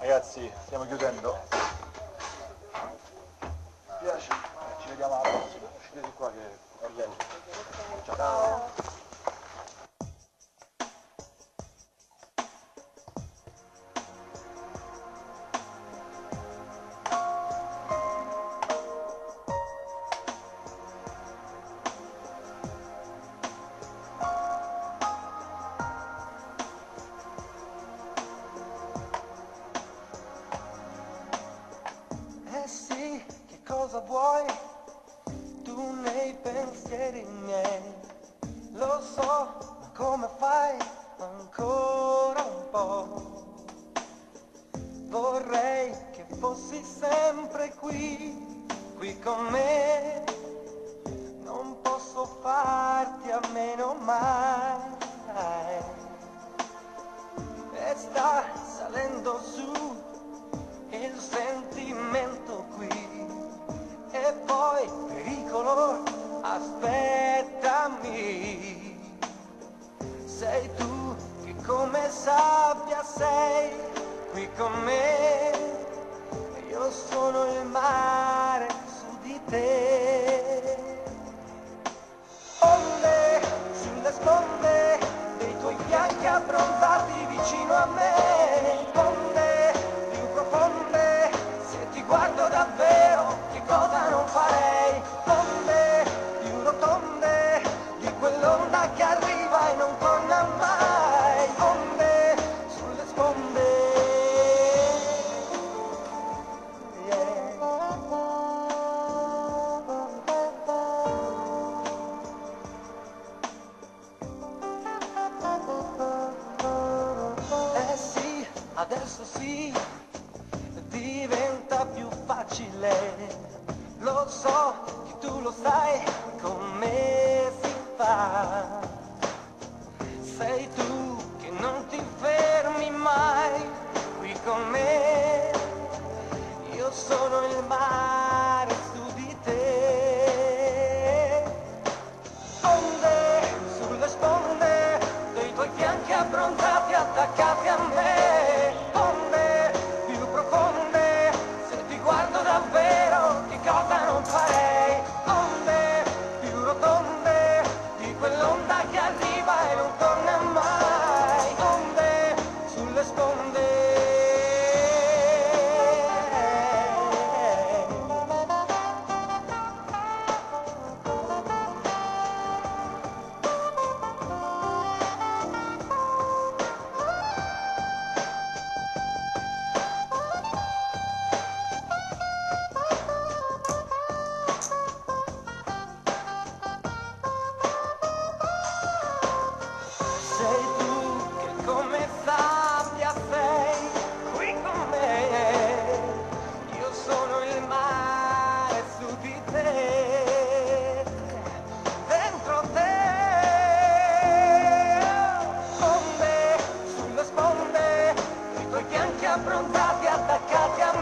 Ragazzi, stiamo chiudendo. Mi piace, ci vediamo alla prossima. Uscite di qua che ho chiuso. Ciao. Sì, che cosa vuoi tu nei pensieri miei? Lo so, ma come fai ancora un po'? Vorrei che fossi sempre qui con me. Non posso farti a meno mai. E sta salendo su il sentimento qui, e poi pericolo, aspettami. Sei tu che come sabbia sei qui con me, e io sono il mare su di te. Onde sulle sponde dei tuoi fianchi abbronzati vicino a me, onde più profonde, se ti guardo davvero che cosa non farei, onde più rotonde di quell'onda che arriva e non torna mai, onde sulle sponde. Sì, adesso sì, diventa più facile. Lo so che tu lo sai come si fa. Sei tu che non ti fermi mai qui con me. Io sono il mare su di te. Onde sulle sponde dei tuoi fianchi abbronzati attaccati a me, onde più profonde, se ti guardo davvero che cosa non farei, onde più rotonde di quell'onda che arriva e non torna mai, onde sulle sponde. Sei tu che come sabbia sei qui con me, io sono il mare su di te, dentro te, onde sulle sponde, i tuoi fianchi abbronzati attaccati a me.